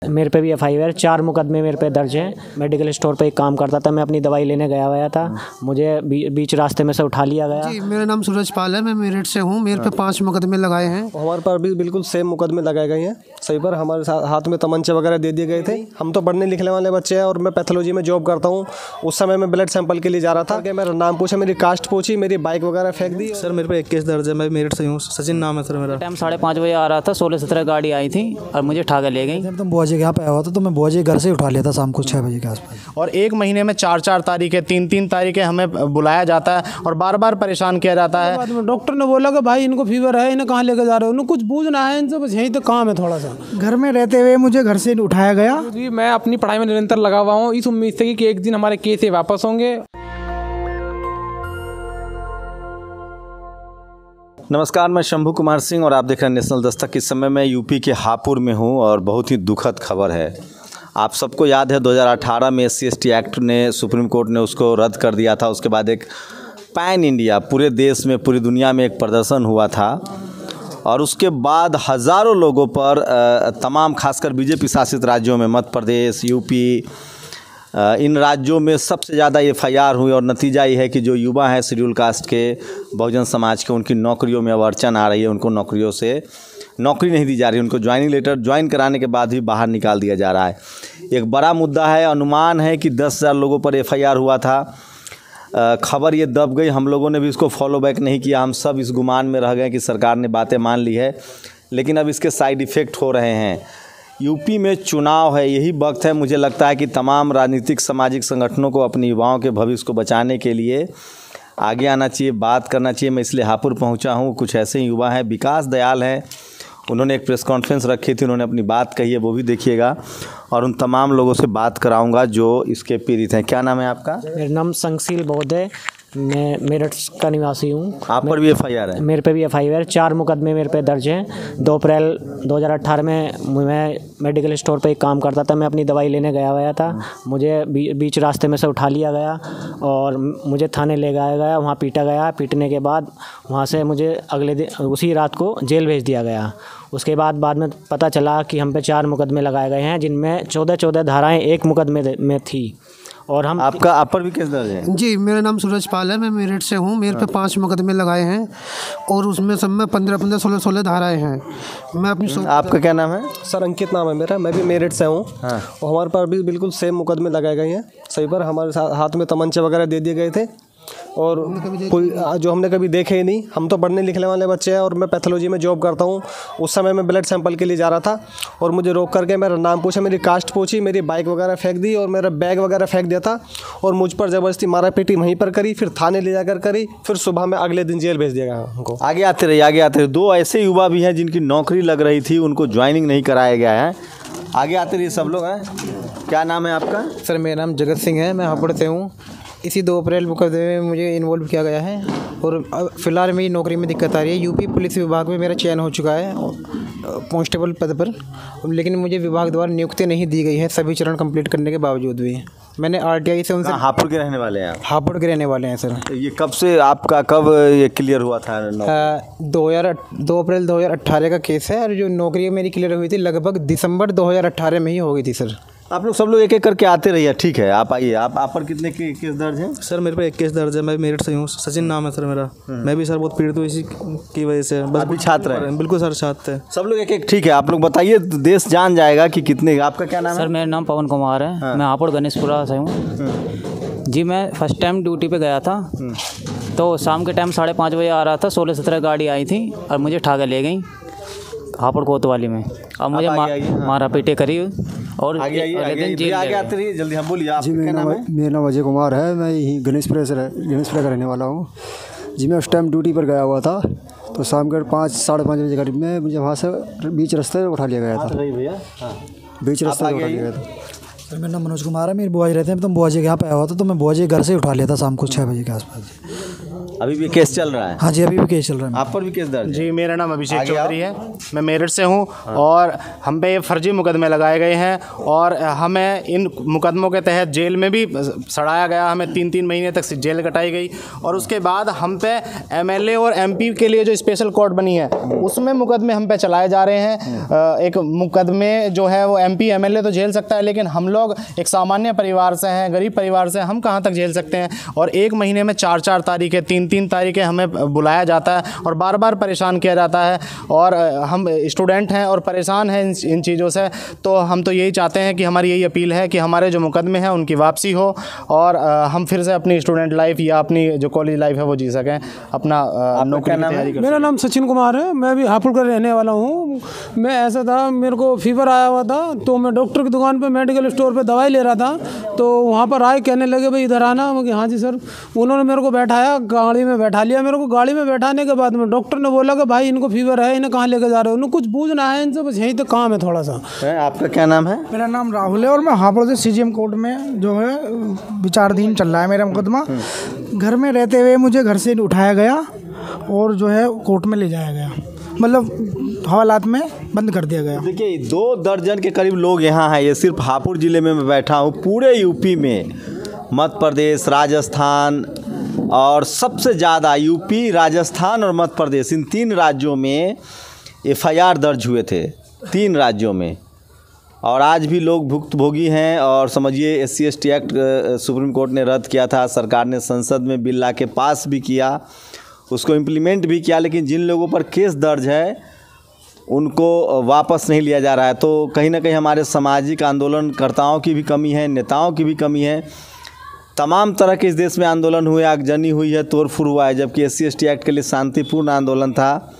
मेरे पे भी FIR 4 मुकदमे मेरे पे दर्ज हैं। मेडिकल स्टोर पे एक काम करता था, मैं अपनी दवाई लेने गया था, मुझे बीच रास्ते में से उठा लिया गया। जी, मेरा नाम सूरज पाल है, मैं मेरठ से हूँ। मेरे पे 5 मुकदमे लगाए हैं। हमारे पर भी बिल्कुल सेम मुकदमे लगाए गए हैं। सही पर हमारे हाथ में तमंचे वगैरह दे दिए गए थे। हम तो पढ़ने लिखने वाले बच्चे हैं और मैं पैथोलॉजी में जॉब करता हूँ। उस समय मैं ब्लड सैंपल के लिए जा रहा था कि मेरा नाम पूछा, मेरी कास्ट पूछी, मेरी बाइक वगैरह फेंक दी। सर मेरे पे 21 दर्ज है। मैं मेरठ से हूँ, सचिन नाम है सर मेरा। टाइम 5:30 बजे आ रहा था, 16-17 गाड़ी आई थी और मुझे ठाकर ले गई। जब तुम बुआ जी के यहाँ पे आया हुआ था तो मैं बुआ जी घर से उठा लिया था शाम को 6 बजे के आसपास। और एक महीने में 4-4 तारीखें, 3-3 तारीखें हमें बुलाया जाता है और बार बार परेशान किया जाता है। डॉक्टर ने बोला कि भाई इनको फीवर है, इन्हें कहाँ लेकर जा रहे हो, उन्हें कुछ पूछना है इनसे, बस यही तो काम है। थोड़ा सा घर में रहते हुए मुझे घर से उठाया गया। जी, मैं अपनी पढ़ाई में निरंतर लगा हुआ हूँ इस उम्मीद से कि एक दिन हमारे केस ये वापस होंगे। नमस्कार, मैं शंभू कुमार सिंह और आप देख रहे हैं नेशनल दस्तक। इस समय मैं यूपी के हापुड़ में हूं और बहुत ही दुखद खबर है। आप सबको याद है 2018 में SC/ST एक्ट ने सुप्रीम कोर्ट ने उसको रद्द कर दिया था। उसके बाद एक पैन इंडिया पूरे देश में, पूरी दुनिया में एक प्रदर्शन हुआ था और उसके बाद हज़ारों लोगों पर तमाम खासकर BJP शासित राज्यों में, मध्य प्रदेश, यूपी, इन राज्यों में सबसे ज़्यादा FIR हुई। और नतीजा ये है कि जो युवा हैं शेड्यूल कास्ट के, बहुजन समाज के, उनकी नौकरियों में अब अड़चन आ रही है। उनको नौकरियों से नौकरी नहीं दी जा रही, उनको ज्वाइनिंग लेटर ज्वाइन कराने के बाद भी बाहर निकाल दिया जा रहा है। एक बड़ा मुद्दा है। अनुमान है कि 10,000 लोगों पर FIR हुआ था। खबर ये दब गई, हम लोगों ने भी इसको फॉलो बैक नहीं किया। हम सब इस गुमान में रह गए कि सरकार ने बातें मान ली है, लेकिन अब इसके साइड इफ़ेक्ट हो रहे हैं। यूपी में चुनाव है, यही वक्त है मुझे लगता है कि तमाम राजनीतिक सामाजिक संगठनों को अपने युवाओं के भविष्य को बचाने के लिए आगे आना चाहिए, बात करना चाहिए। मैं इसलिए हापुड़ पहुंचा हूं। कुछ ऐसे युवा हैं, विकास दयाल हैं, उन्होंने एक प्रेस कॉन्फ्रेंस रखी थी, उन्होंने अपनी बात कही है, वो भी देखिएगा। और उन तमाम लोगों से बात कराऊंगा जो इसके पीड़ित हैं। क्या नाम है आपका? मेरा नाम संगशील बौद्ध है, मैं मेरठ का निवासी हूँ। आप पर भी FIR है? मेरे पे भी FIR 4 मुकदमे मेरे पे दर्ज हैं। 2 अप्रैल 2018 में मैं मेडिकल स्टोर पे एक काम करता था, मैं अपनी दवाई लेने गया था, मुझे बीच रास्ते में से उठा लिया गया और मुझे थाने ले गया। वहाँ पीटा गया। पीटने के बाद वहाँ से मुझे अगले दिन उसी रात को जेल भेज दिया गया। उसके बाद में पता चला कि हम पे 4 मुकदमे लगाए गए हैं, जिनमें 14 धाराएँ एक मुकदमे में थी। और हम आप पर भी केस दर्ज है? जी, मेरा नाम सूरज पाल है, मैं मेरठ से हूँ। मेरे पे 5 मुकदमे लगाए हैं और उसमें सब में 15-15, 16-16 धाराएं हैं। मैं अपनी आपका क्या नाम है? सर अंकित नाम है मेरा, मैं भी मेरठ से हूँ। और हमारे पर भी बिल्कुल सेम मुकदमे लगाए गए हैं। सही पर हमारे हाथ में तमंचे वगैरह दे दिए गए थे और कोई जो हमने कभी देखे ही नहीं। हम तो पढ़ने लिखने वाले बच्चे हैं और मैं पैथोलॉजी में जॉब करता हूँ। उस समय मैं ब्लड सैंपल के लिए जा रहा था और मुझे रोक करके मेरा नाम पूछा, मेरी कास्ट पूछी, मेरी बाइक वगैरह फेंक दी और मेरा बैग वगैरह फेंक दिया था और मुझ पर ज़बरदस्ती मारा पीटी वहीं पर करी, फिर थाने ले जाकर करी, फिर सुबह में अगले दिन जेल भेज दिया गया हमको। आगे आते रहिए। 2 ऐसे युवा भी हैं जिनकी नौकरी लग रही थी, उनको ज्वाइनिंग नहीं कराया गया है। आगे आते रहिए सब लोग हैं। क्या नाम है आपका? सर मेरा नाम जगत सिंह है, मैं हापुड़ से हूँ। इसी 2 अप्रैल मुकदमे में मुझे इन्वॉल्व किया गया है और फ़िलहाल मेरी नौकरी में दिक्कत आ रही है। यूपी पुलिस विभाग में मेरा चयन हो चुका है कांस्टेबल पद पर, लेकिन मुझे विभाग द्वारा नियुक्ति नहीं दी गई है सभी चरण कंप्लीट करने के बावजूद भी। मैंने RTI से उनसे। हापुड़ के रहने वाले हैं आप? हापुड़ के रहने वाले हैं सर। ये कब से आपका कब ये क्लियर हुआ था? 2 अप्रैल 2018 का केस है और जो नौकरी मेरी क्लियर हुई थी लगभग दिसंबर 2018 में ही हो गई थी सर। आप लोग सब लोग एक एक करके आते रहिए, ठीक है? आप आइए। आप पर कितने केस दर्ज हैं? सर मेरे पे 21 दर्ज है। मैं मेरठ से हूँ, सचिन नाम है सर मेरा। मैं भी सर बहुत पीड़ित हूँ इसी की वजह से। बस अभी छात्र हैं? बिल्कुल सर, छात्र हैं सब लोग एक एक, ठीक है? आप लोग बताइए, देश जान जाएगा कि कितने। आपका क्या नाम है? सर मेरा नाम पवन कुमार है, मैं हापुड़ गणेशपुरा से हूँ। जी, मैं फर्स्ट टाइम ड्यूटी पे गया था तो शाम के टाइम 5:30 बजे आ रहा था, 16-17 गाड़ी आई थी और मुझे ठाकर ले गई हापुड़ कोतवाली में। अब मुझे मारा पीटे करी और आगे आते रहिए जल्दी। हम बोलिए, जी मेरा नाम अजय कुमार है, मैं यहीं गणेशपुरा का रहने वाला हूँ। जी, मैं उस टाइम ड्यूटी पर गया हुआ था तो शाम के 5-5:30 बजे करीब में मुझे वहाँ से बीच रास्ते उठा लिया गया था। बीच रास्ते उठा लिया गया था। सर मेरा नाम मनोज कुमार है, मेरी बुआ जी रहते हैं। तो बुआ जी के यहाँ पे आया हुआ था तो मैं बुआ जी घर से उठा लिया था शाम को 6 बजे के आसपास। अभी भी केस चल रहा है? हाँ जी, अभी भी केस चल रहा है। आप पर भी केस दर्ज है? जी, मेरा नाम अभिषेक चौधरी है, मैं मेरठ से हूँ। और हम पे ये फर्जी मुकदमे लगाए गए हैं और हमें इन मुकदमों के तहत जेल में भी सड़ाया गया। हमें 3-3 महीने तक जेल कटाई गई और उसके बाद हम पे एमएलए और एमपी के लिए जो स्पेशल कोर्ट बनी है उसमें मुकदमे हम पे चलाए जा रहे हैं। एक मुकदमे जो है वो एमपी एमएलए तो झेल सकता है, लेकिन हम लोग एक सामान्य परिवार से हैं, गरीब परिवार से, हम कहाँ तक झेल सकते हैं। और एक महीने में 4-4 तारीखें, 3-3 तारीखें हमें बुलाया जाता है और बार बार परेशान किया जाता है। और हम स्टूडेंट हैं और परेशान हैं इन चीज़ों से। तो हम तो यही चाहते हैं कि हमारी यही अपील है कि हमारे जो मुकदमे हैं उनकी वापसी हो और हम फिर से अपनी स्टूडेंट लाइफ या अपनी जो कॉलेज लाइफ है वो जी सकें, अपना नौकरी की तैयारी कर। मेरा नाम सचिन कुमार है, मैं भी हापुड़ का रहने वाला हूँ। मैं ऐसा था, मेरे को फीवर आया हुआ था तो मैं डॉक्टर की दुकान पे मेडिकल स्टोर पे दवाई ले रहा था। तो वहाँ पर आए, कहने लगे भाई इधर आना। मैं हाँ जी सर। उन्होंने मेरे को बैठाया, गाड़ी में बैठा लिया। मेरे को गाड़ी में बैठाने के बाद में डॉक्टर ने बोला कि भाई इनको फीवर है, इन्हें कहाँ लेके जा रहे हो? उन्हें कुछ पूछना है इनसे, बस यहीं तक काम है थोड़ा सा। आपका क्या नाम है? मेरा नाम राहुल है और मैं हापुड़ से सीजीएम कोर्ट में जो है विचाराधीन चल रहा है मेरा मुकदमा। घर में रहते हुए मुझे घर से उठाया गया और जो है कोर्ट में ले जाया गया, मतलब हवालात में बंद कर दिया गया। देखिए 2 दर्जन के करीब लोग यहाँ हैं। ये सिर्फ हापुड़ ज़िले में मैं बैठा हूँ, पूरे यूपी में मध्य प्रदेश, राजस्थान और सबसे ज़्यादा यूपी, राजस्थान और मध्य प्रदेश, इन 3 राज्यों में एफआईआर दर्ज हुए थे, 3 राज्यों में। और आज भी लोग भुक्तभोगी हैं। और समझिए SC/ST एक्ट सुप्रीम कोर्ट ने रद्द किया था, सरकार ने संसद में बिल ला के पास भी किया, उसको इम्प्लीमेंट भी किया, लेकिन जिन लोगों पर केस दर्ज है उनको वापस नहीं लिया जा रहा है। तो कहीं ना कहीं हमारे सामाजिक आंदोलनकर्ताओं की भी कमी है, नेताओं की भी कमी है। तमाम तरह के इस देश में आंदोलन हुए, आगजनी हुई है, तोड़फोड़ हुआ है, जबकि SC/ST एक्ट के लिए शांतिपूर्ण आंदोलन था।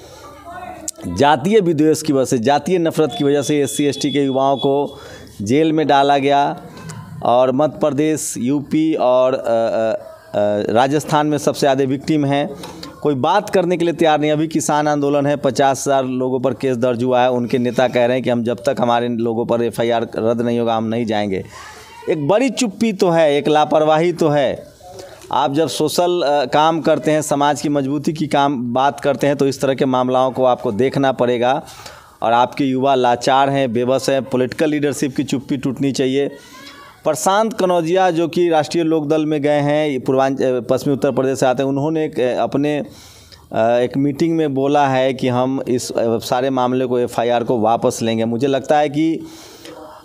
जातीय विद्वेष की वजह से, जातीय नफरत की वजह से SC/ST के युवाओं को जेल में डाला गया। और मध्य प्रदेश, यूपी और राजस्थान में सबसे ज़्यादा विक्टिम हैं। कोई बात करने के लिए तैयार नहीं। अभी किसान आंदोलन है, 50,000 लोगों पर केस दर्ज हुआ है। उनके नेता कह रहे हैं कि हम जब तक हमारे लोगों पर FIR रद्द नहीं होगा हम नहीं जाएंगे। एक बड़ी चुप्पी तो है, एक लापरवाही तो है। आप जब सोशल काम करते हैं, समाज की मजबूती की बात करते हैं, तो इस तरह के मामलों को आपको देखना पड़ेगा। और आपके युवा लाचार हैं, बेबस हैं। पॉलिटिकल लीडरशिप की चुप्पी टूटनी चाहिए। प्रशांत कनौजिया जो कि राष्ट्रीय लोकदल में गए हैं, पश्चिमी उत्तर प्रदेश से आते हैं, उन्होंने अपने एक मीटिंग में बोला है कि हम इस सारे मामले को FIR को वापस लेंगे। मुझे लगता है कि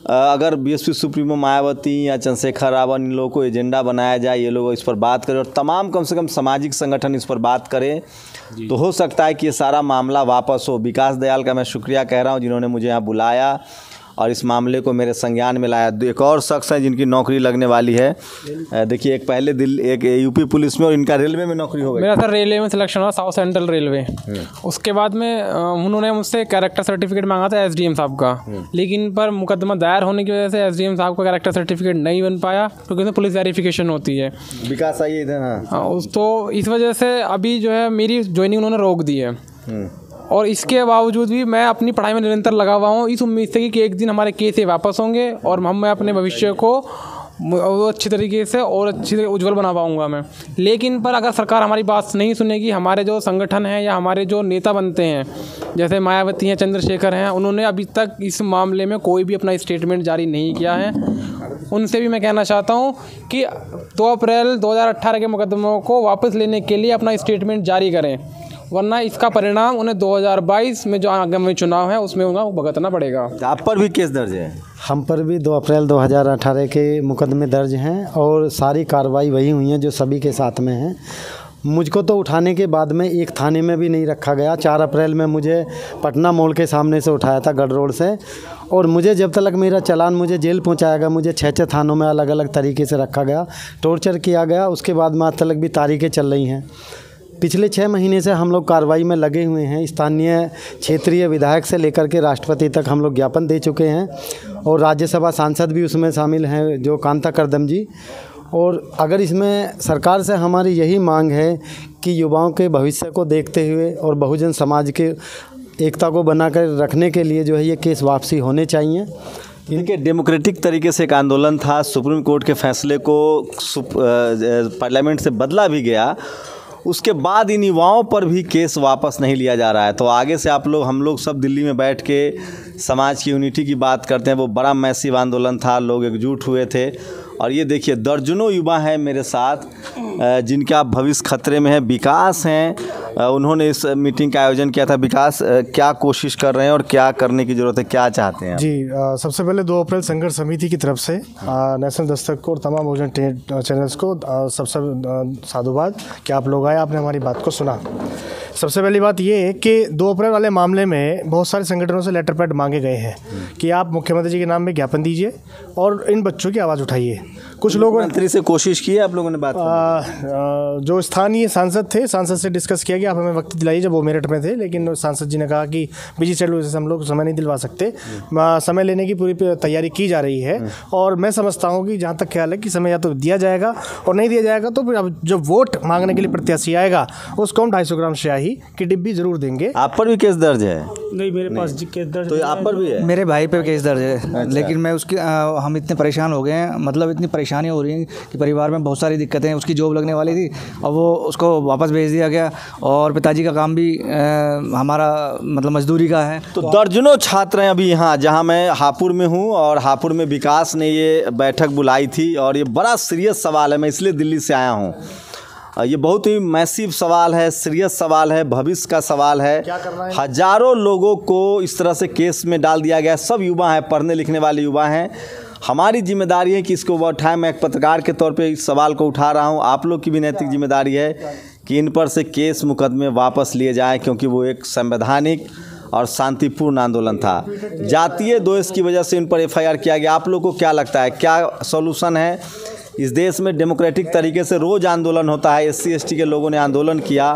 अगर BSP सुप्रीमो मायावती या चंद्रशेखर रावत इन लोगों को एजेंडा बनाया जाए, ये लोग इस पर बात करें और तमाम कम से कम सामाजिक संगठन इस पर बात करें, तो हो सकता है कि ये सारा मामला वापस हो। विकास दयाल का मैं शुक्रिया कह रहा हूँ जिन्होंने मुझे यहाँ बुलाया और इस मामले को मेरे संज्ञान में लाया। एक और शख्स है जिनकी नौकरी लगने वाली है। देखिए, एक पहले एक यूपी पुलिस में और इनका रेलवे में नौकरी हो गई। मेरा सर रेलवे में सिलेक्शन हुआ, साउथ सेंट्रल रेलवे। उसके बाद में उन्होंने मुझसे कैरेक्टर सर्टिफिकेट मांगा था SDM साहब का, लेकिन पर मुकदमा दायर होने की वजह से SDM साहब का कैरेक्टर सर्टिफिकेट नहीं बन पाया, क्योंकि उसमें पुलिस वेरिफिकेशन होती है। विकास आइए इधर। हाँ, तो इस वजह से अभी जो है मेरी ज्वाइनिंग उन्होंने रोक दी है। और इसके बावजूद भी मैं अपनी पढ़ाई में निरंतर लगा हुआ हूँ, इस उम्मीद से कि एक दिन हमारे केस ये वापस होंगे और मैं अपने भविष्य को अच्छी तरीके से और अच्छी तरह उज्जवल बना पाऊँगा मैं। लेकिन पर अगर सरकार हमारी बात नहीं सुनेगी, हमारे जो संगठन हैं या हमारे जो नेता बनते हैं, जैसे मायावती हैं, चंद्रशेखर हैं, उन्होंने अभी तक इस मामले में कोई भी अपना स्टेटमेंट जारी नहीं किया है। उनसे भी मैं कहना चाहता हूँ कि 2 अप्रैल 2018 के मुकदमों को वापस लेने के लिए अपना स्टेटमेंट जारी करें, वरना इसका परिणाम उन्हें 2022 में जो आगामी चुनाव है उसमें उन्हें भुगतना पड़ेगा। आप पर भी केस दर्ज है? हम पर भी 2 अप्रैल 2018 के मुकदमे दर्ज हैं और सारी कार्रवाई वही हुई हैं जो सभी के साथ में हैं। मुझको तो उठाने के बाद में एक थाने में भी नहीं रखा गया। 4 अप्रैल में मुझे पटना मॉल के सामने से उठाया था, गढ़ रोड से, और मुझे जब तक मेरा चालान मुझे जेल पहुंचाया गया, मुझे 6 थानों में अलग अलग तरीके से रखा गया, टॉर्चर किया गया। उसके बाद में आज तक भी तारीखें चल रही हैं। पिछले 6 महीने से हम लोग कार्रवाई में लगे हुए हैं। स्थानीय क्षेत्रीय विधायक से लेकर के राष्ट्रपति तक हम लोग ज्ञापन दे चुके हैं और राज्यसभा सांसद भी उसमें शामिल हैं, जो कांता करदम जी। और अगर इसमें सरकार से हमारी यही मांग है कि युवाओं के भविष्य को देखते हुए और बहुजन समाज के एकता को बनाकर रखने के लिए जो है ये केस वापसी होने चाहिए। इनके डेमोक्रेटिक तरीके से एक आंदोलन था, सुप्रीम कोर्ट के फैसले को पार्लियामेंट से बदला भी गया उसके बाद इन युवाओं पर भी केस वापस नहीं लिया जा रहा है। तो आगे से हम लोग सब दिल्ली में बैठ के समाज की यूनिटी की बात करते हैं। वो बड़ा मैसिव आंदोलन था, लोग एकजुट हुए थे और ये देखिए दर्जनों युवा हैं मेरे साथ जिनका भविष्य खतरे में है। विकास हैं, उन्होंने इस मीटिंग का आयोजन किया था। विकास, क्या कोशिश कर रहे हैं और क्या करने की ज़रूरत है, क्या चाहते हैं? जी, सबसे पहले 2 अप्रैल संघर्ष समिति की तरफ से नेशनल दस्तक को और तमाम बहुजन चैनल्स को सबसे साधुवाद कि आप लोग आए, आपने हमारी बात को सुना। सबसे पहली बात ये है कि 2 अप्रैल वाले मामले में बहुत सारे संगठनों से लेटर पैड मांगे गए हैं कि आप मुख्यमंत्री जी के नाम में ज्ञापन दीजिए और इन बच्चों की आवाज़ उठाइए। कुछ लोगों मंत्री से कोशिश की है आप लोगों ने बात? जो स्थानीय सांसद थे, सांसद से डिस्कस किया कि आप हमें वक्त दिलाइए, जब वो मेरठ में थे, लेकिन सांसद जी ने कहा कि बिजी शेड्यूल से हम लोग समय नहीं दिलवा सकते। समय लेने की पूरी तैयारी की जा रही है और मैं समझता हूँ कि जहाँ तक ख्याल है कि समय या तो दिया जाएगा और नहीं दिया जाएगा तो फिर अब जब वोट मांगने के लिए प्रत्याशी आएगा उसको हम 250 ग्राम स्याही की डिब्बी जरूर देंगे। आप पर भी केस दर्ज है? नहीं, मेरे पास केस दर्ज तो आप पर भी है? मेरे भाई पे केस दर्ज है। अच्छा। लेकिन मैं उसकी हम इतने परेशान हो गए हैं, मतलब इतनी परेशानी हो रही है कि परिवार में बहुत सारी दिक्कतें हैं। उसकी जॉब लगने वाली थी और वो उसको वापस भेज दिया गया और पिताजी का काम भी हमारा मतलब मजदूरी का है। तो दर्जनों छात्र हैं अभी यहाँ, जहाँ मैं हापुड़ में हूँ और हापुड़ में विकास ने ये बैठक बुलाई थी और ये बड़ा सीरियस सवाल है। मैं इसलिए दिल्ली से आया हूँ। ये बहुत ही मैसिव सवाल है, सीरियस सवाल है, भविष्य का सवाल है। हजारों लोगों को इस तरह से केस में डाल दिया गया। सब युवा हैं, पढ़ने लिखने वाले युवा हैं। हमारी जिम्मेदारी है कि इसको उठाएं। मैं एक पत्रकार के तौर पे इस सवाल को उठा रहा हूं। आप लोग की भी नैतिक जिम्मेदारी है कि इन पर से केस मुकदमे वापस लिए जाएं, क्योंकि वो एक संवैधानिक और शांतिपूर्ण आंदोलन था। जातीय द्वेष की वजह से इन पर FIR किया गया। आप लोग को क्या लगता है, क्या सॉल्यूशन है? इस देश में डेमोक्रेटिक तरीके से रोज़ आंदोलन होता है। SC ST के लोगों ने आंदोलन किया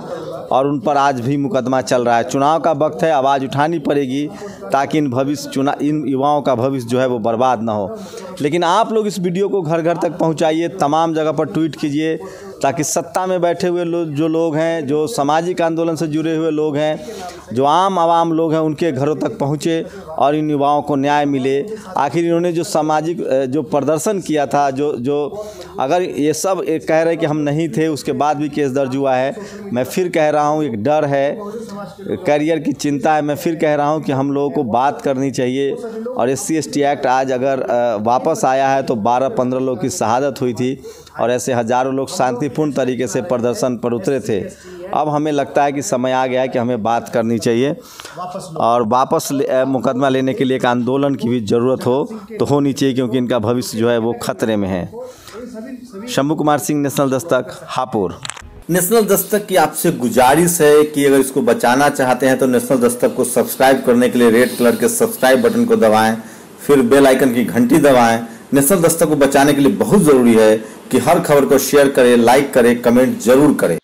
और उन पर आज भी मुकदमा चल रहा है। चुनाव का वक्त है, आवाज़ उठानी पड़ेगी ताकि इन युवाओं का भविष्य जो है वो बर्बाद ना हो। लेकिन आप लोग इस वीडियो को घर घर तक पहुंचाइए, तमाम जगह पर ट्वीट कीजिए ताकि सत्ता में बैठे हुए जो लोग हैं, जो सामाजिक आंदोलन से जुड़े हुए लोग हैं, जो आम आवाम लोग हैं, उनके घरों तक पहुँचे और इन युवाओं को न्याय मिले। आखिर इन्होंने जो सामाजिक जो प्रदर्शन किया था, जो अगर ये सब कह रहे कि हम नहीं थे, उसके बाद भी केस दर्ज हुआ है। मैं फिर कह रहा हूँ, एक डर है, करियर की चिंता है। मैं फिर कह रहा हूँ कि हम लोगों को बात करनी चाहिए। और SC ST एक्ट आज अगर वापस आया है तो 12-15 लोग की शहादत हुई थी और ऐसे हज़ारों लोग शांतिपूर्ण तरीके से प्रदर्शन पर उतरे थे। अब हमें लगता है कि समय आ गया है कि हमें बात करनी चाहिए और वापस मुकदमा लेने के लिए एक आंदोलन की भी ज़रूरत तो होनी चाहिए, क्योंकि इनका भविष्य जो है वो खतरे में है। शंभू कुमार सिंह, नेशनल दस्तक, हापुड़। नेशनल दस्तक की आपसे गुजारिश है कि अगर इसको बचाना चाहते हैं तो नेशनल दस्तक को सब्सक्राइब करने के लिए रेड कलर के सब्सक्राइब बटन को दबाएं, फिर बेल आइकन की घंटी दबाएं। नेशनल दस्तक को बचाने के लिए बहुत ज़रूरी है कि हर खबर को शेयर करें, लाइक करें, कमेंट जरूर करें।